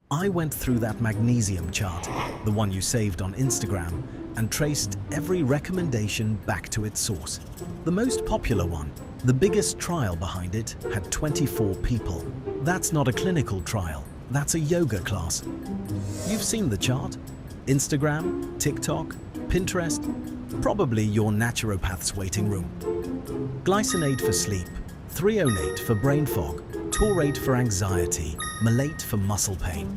I went through that magnesium chart, the one you saved on Instagram, and traced every recommendation back to its source. The most popular one, the biggest trial behind it, had 24 people. That's not a clinical trial, that's a yoga class. You've seen the chart? Instagram, TikTok, Pinterest, probably your naturopath's waiting room. Glycinate for sleep, L-threonate for brain fog, taurate for anxiety, malate for muscle pain.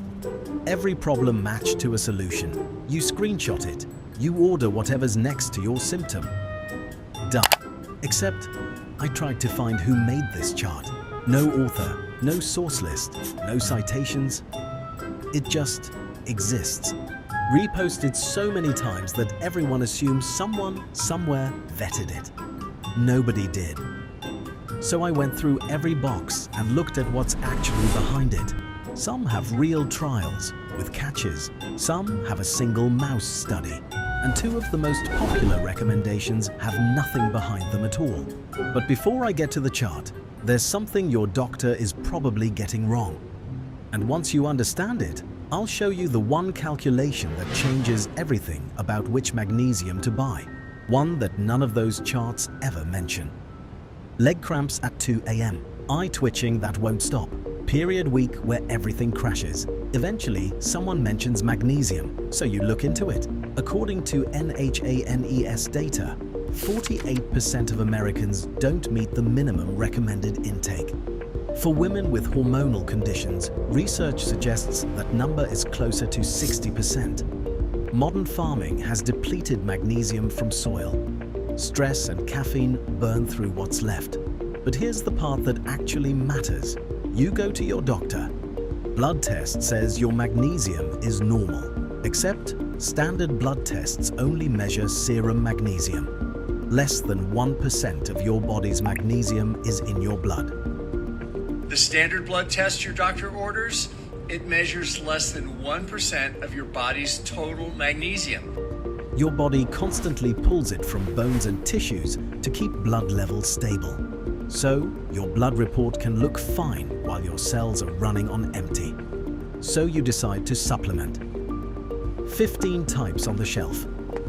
Every problem matched to a solution. You screenshot it. You order whatever's next to your symptom. Done. Except, I tried to find who made this chart. No author, no source list, no citations. It just exists. Reposted so many times that everyone assumes someone, somewhere, vetted it. Nobody did. So I went through every box and looked at what's actually behind it. Some have real trials with catches. Some have a single mouse study. And two of the most popular recommendations have nothing behind them at all. But before I get to the chart, there's something your doctor is probably getting wrong. And once you understand it, I'll show you the one calculation that changes everything about which magnesium to buy. One that none of those charts ever mention. Leg cramps at 2 a.m. Eye twitching that won't stop. Period week where everything crashes. Eventually, someone mentions magnesium, so you look into it. According to NHANES data, 48% of Americans don't meet the minimum recommended intake. For women with hormonal conditions, research suggests that number is closer to 60%. Modern farming has depleted magnesium from soil. Stress and caffeine burn through what's left. But here's the part that actually matters. You go to your doctor. Blood test says your magnesium is normal, except standard blood tests only measure serum magnesium. Less than 1% of your body's magnesium is in your blood. The standard blood test your doctor orders, it measures less than 1% of your body's total magnesium. Your body constantly pulls it from bones and tissues to keep blood levels stable. So, your blood report can look fine while your cells are running on empty. So you decide to supplement. 15 types on the shelf.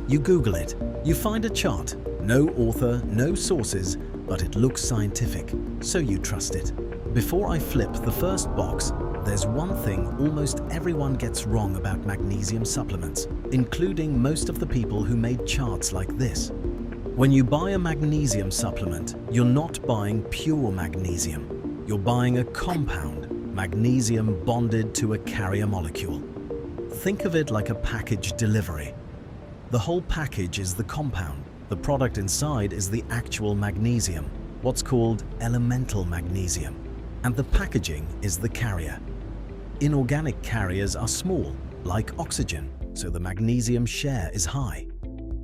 You Google it. You find a chart. No author, no sources, but it looks scientific, so you trust it. Before I flip the first box, there's one thing almost everyone gets wrong about magnesium supplements, including most of the people who made charts like this. When you buy a magnesium supplement, you're not buying pure magnesium. You're buying a compound, magnesium bonded to a carrier molecule. Think of it like a package delivery. The whole package is the compound. The product inside is the actual magnesium, what's called elemental magnesium. And the packaging is the carrier. Inorganic carriers are small, like oxygen, so the magnesium share is high.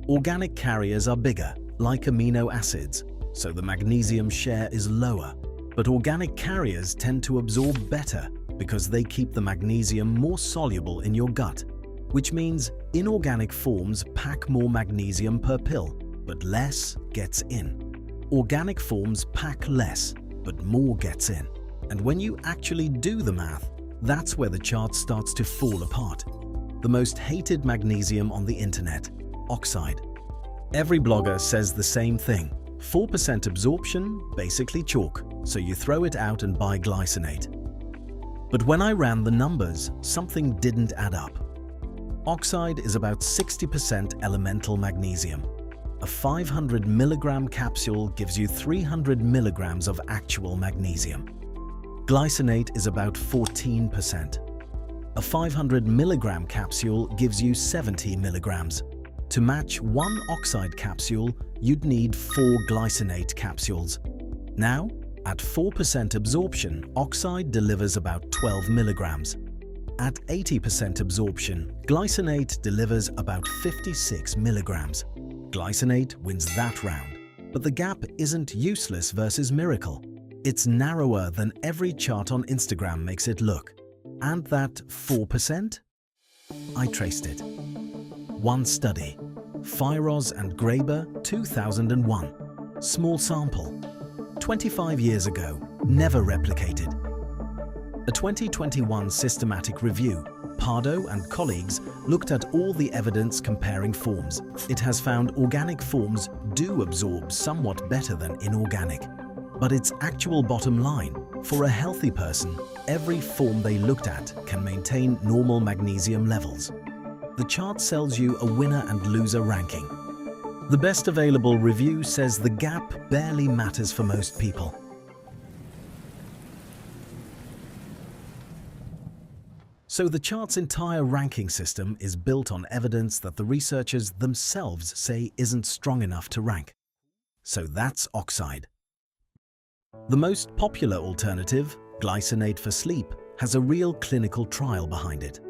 Organic carriers are bigger, like amino acids, so the magnesium share is lower. But organic carriers tend to absorb better because they keep the magnesium more soluble in your gut, which means inorganic forms pack more magnesium per pill, but less gets in. Organic forms pack less, but more gets in. And when you actually do the math, that's where the chart starts to fall apart. The most hated magnesium on the internet, Oxide. Every blogger says the same thing. 4% absorption, basically chalk, so you throw it out and buy Glycinate. But when I ran the numbers, something didn't add up. Oxide is about 60% elemental magnesium. A 500 milligram capsule gives you 300 milligrams of actual magnesium. Glycinate is about 14%. A 500 milligram capsule gives you 70 milligrams. To match one Oxide capsule, you'd need 4 Glycinate capsules. Now, at 4% absorption, Oxide delivers about 12 milligrams. At 80% absorption, Glycinate delivers about 56 milligrams. Glycinate wins that round. But the gap isn't useless versus miracle. It's narrower than every chart on Instagram makes it look. And that 4%? I traced it. One study, Firoz and Graeber, 2001. Small sample. 25 years ago, never replicated. A 2021 systematic review, Pardo and colleagues looked at all the evidence comparing forms. It has found organic forms do absorb somewhat better than inorganic. But its actual bottom line, for a healthy person, every form they looked at can maintain normal magnesium levels. The chart sells you a winner and loser ranking. The best available review says the gap barely matters for most people. So the chart's entire ranking system is built on evidence that the researchers themselves say isn't strong enough to rank. So that's Oxide. The most popular alternative, Glycinate for sleep, has a real clinical trial behind it.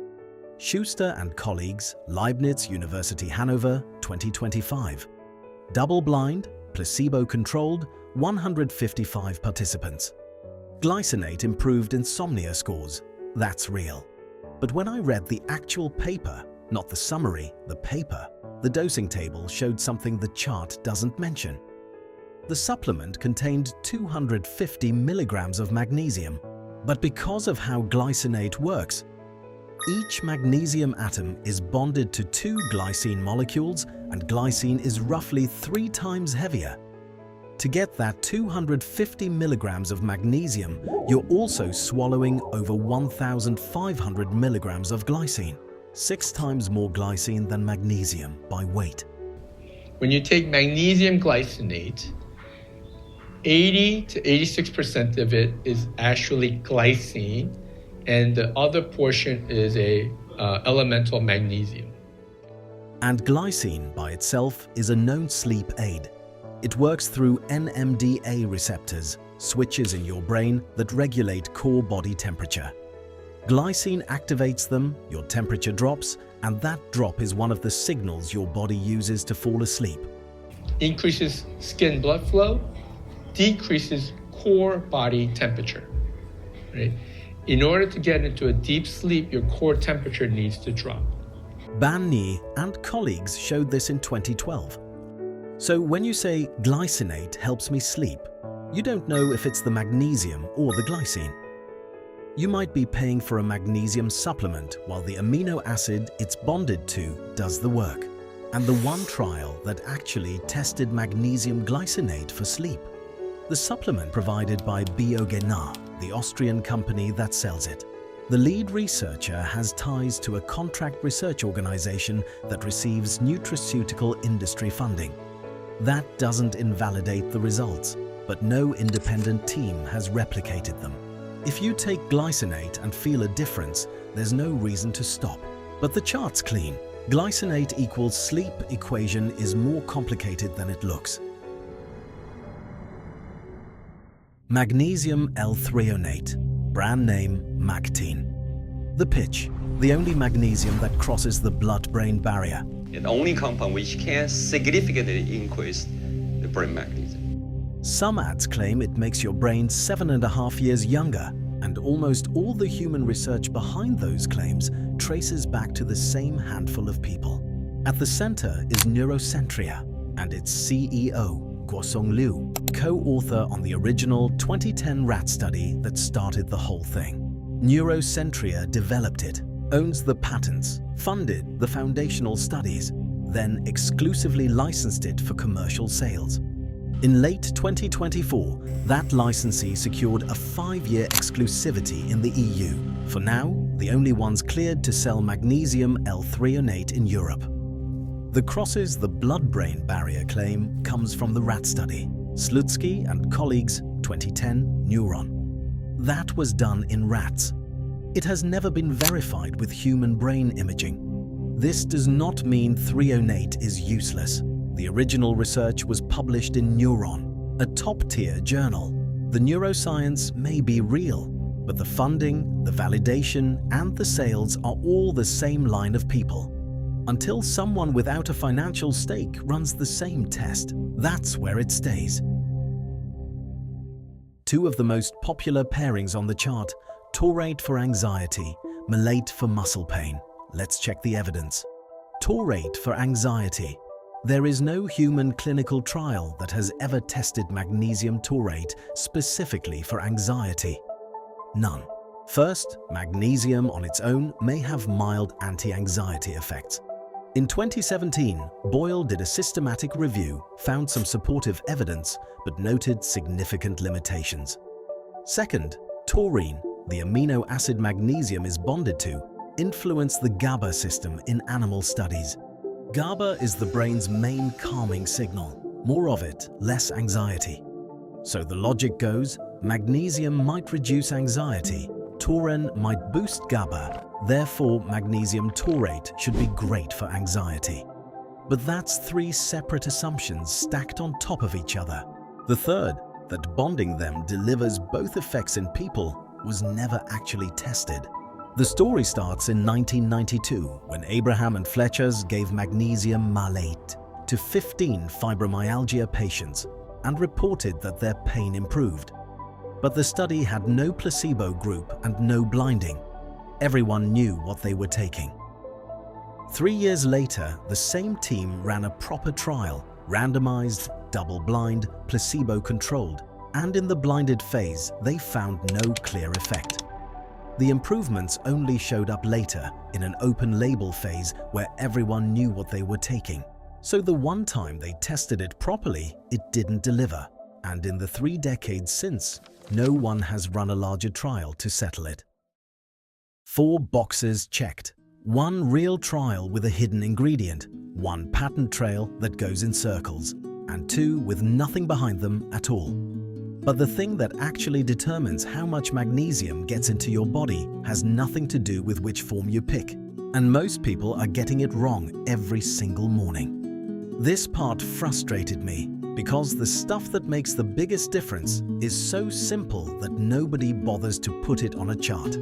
Schuster and colleagues, Leibniz University Hanover, 2025. Double-blind, placebo-controlled, 155 participants. Glycinate improved insomnia scores. That's real. But when I read the actual paper, not the summary, the paper, the dosing table showed something the chart doesn't mention. The supplement contained 250 milligrams of magnesium, but because of how glycinate works, each magnesium atom is bonded to 2 glycine molecules, and glycine is roughly 3 times heavier. To get that 250 milligrams of magnesium, you're also swallowing over 1,500 milligrams of glycine, 6 times more glycine than magnesium by weight. When you take magnesium glycinate, 80 to 86% of it is actually glycine, and the other portion is a elemental magnesium. And glycine by itself is a known sleep aid. It works through NMDA receptors, switches in your brain that regulate core body temperature. Glycine activates them, your temperature drops, and that drop is one of the signals your body uses to fall asleep. Increases skin blood flow, decreases core body temperature. Right? In order to get into a deep sleep, your core temperature needs to drop. Ban Ni and colleagues showed this in 2012. So when you say glycinate helps me sleep, you don't know if it's the magnesium or the glycine. You might be paying for a magnesium supplement while the amino acid it's bonded to does the work. And the one trial that actually tested magnesium glycinate for sleep. The supplement provided by Biogenar, the Austrian company that sells it. The lead researcher has ties to a contract research organization that receives nutraceutical industry funding. That doesn't invalidate the results, but no independent team has replicated them. If you take glycinate and feel a difference, there's no reason to stop. But the chart's clean. Glycinate equals sleep equation is more complicated than it looks. Magnesium L-threonate, brand name Magtine. The pitch, the only magnesium that crosses the blood-brain barrier. The only compound which can significantly increase the brain magnesium. Some ads claim it makes your brain 7.5 years younger, and almost all the human research behind those claims traces back to the same handful of people. At the center is Neurocentria, and its CEO, Guosong Liu, co-author on the original 2010 rat study that started the whole thing. Neurocentria developed it, owns the patents, funded the foundational studies, then exclusively licensed it for commercial sales. In late 2024, that licensee secured a 5-year exclusivity in the EU. For now, the only ones cleared to sell magnesium L-threonate in Europe. The crosses the blood-brain barrier claim comes from the rat study. Slutsky and colleagues, 2010, Neuron. That was done in rats. It has never been verified with human brain imaging. This does not mean threonate is useless. The original research was published in Neuron, a top-tier journal. The neuroscience may be real, but the funding, the validation, and the sales are all the same line of people. Until someone without a financial stake runs the same test, that's where it stays. Two of the most popular pairings on the chart, taurate for anxiety, malate for muscle pain. Let's check the evidence. Taurate for anxiety. There is no human clinical trial that has ever tested magnesium taurate specifically for anxiety. None. First, magnesium on its own may have mild anti-anxiety effects. In 2017, Boyle did a systematic review, found some supportive evidence, but noted significant limitations. Second, taurine, the amino acid magnesium is bonded to, influenced the GABA system in animal studies. GABA is the brain's main calming signal. More of it, less anxiety. So the logic goes, magnesium might reduce anxiety, taurine might boost GABA, therefore magnesium taurate should be great for anxiety. But that's three separate assumptions stacked on top of each other. The third, that bonding them delivers both effects in people, was never actually tested. The story starts in 1992 when Abraham and Fletcher's gave magnesium malate to 15 fibromyalgia patients and reported that their pain improved. But the study had no placebo group and no blinding. Everyone knew what they were taking. 3 years later, the same team ran a proper trial, randomized, double-blind, placebo-controlled, and in the blinded phase, they found no clear effect. The improvements only showed up later in an open-label phase where everyone knew what they were taking. So the one time they tested it properly, it didn't deliver. And in the 3 decades since, no one has run a larger trial to settle it. 4 boxes checked. 1 real trial with a hidden ingredient, 1 patent trail that goes in circles, and 2 with nothing behind them at all. But the thing that actually determines how much magnesium gets into your body has nothing to do with which form you pick. And most people are getting it wrong every single morning. This part frustrated me because the stuff that makes the biggest difference is so simple that nobody bothers to put it on a chart.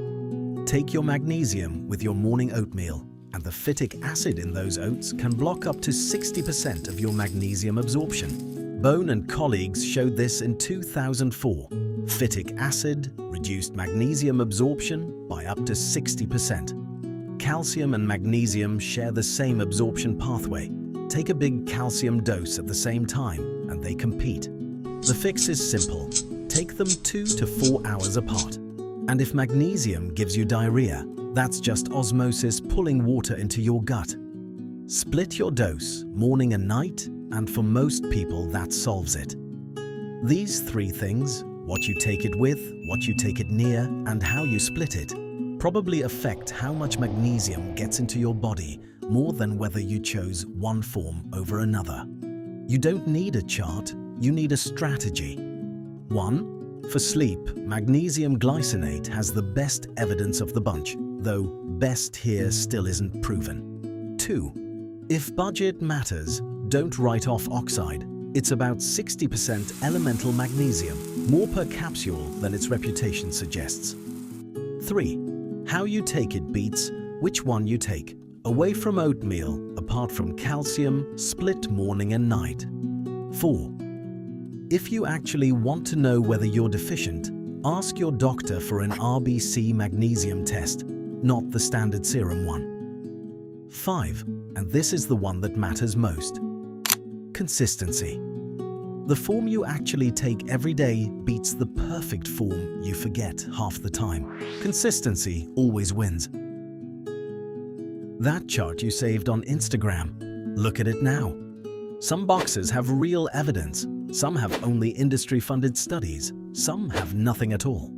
Take your magnesium with your morning oatmeal, and the phytic acid in those oats can block up to 60% of your magnesium absorption. Bone and colleagues showed this in 2004. Phytic acid reduced magnesium absorption by up to 60%. Calcium and magnesium share the same absorption pathway. Take a big calcium dose at the same time and they compete. The fix is simple. Take them 2 to 4 hours apart. And if magnesium gives you diarrhea, that's just osmosis pulling water into your gut. Split your dose morning and night, and for most people that solves it. These 3 things, what you take it with, what you take it near, and how you split it, probably affect how much magnesium gets into your body more than whether you chose one form over another. You don't need a chart, you need a strategy. 1. For sleep, magnesium glycinate has the best evidence of the bunch, though best here still isn't proven. 2. If budget matters, don't write off Oxide. It's about 60% elemental magnesium, more per capsule than its reputation suggests. 3. How you take it beats which one you take. Away from oatmeal, apart from calcium, split morning and night. 4. If you actually want to know whether you're deficient, ask your doctor for an RBC magnesium test, not the standard serum one. 5. And this is the one that matters most. Consistency. The form you actually take every day beats the perfect form you forget half the time. Consistency always wins. That chart you saved on Instagram, look at it now. Some boxes have real evidence, some have only industry-funded studies, some have nothing at all.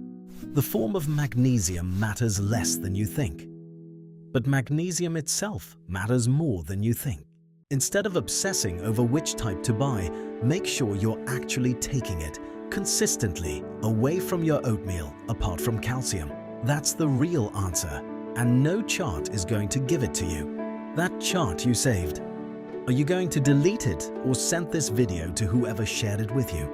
The form of magnesium matters less than you think. But magnesium itself matters more than you think. Instead of obsessing over which type to buy, make sure you're actually taking it consistently away from your oatmeal apart from calcium. That's the real answer, and no chart is going to give it to you. That chart you saved, are you going to delete it or send this video to whoever shared it with you?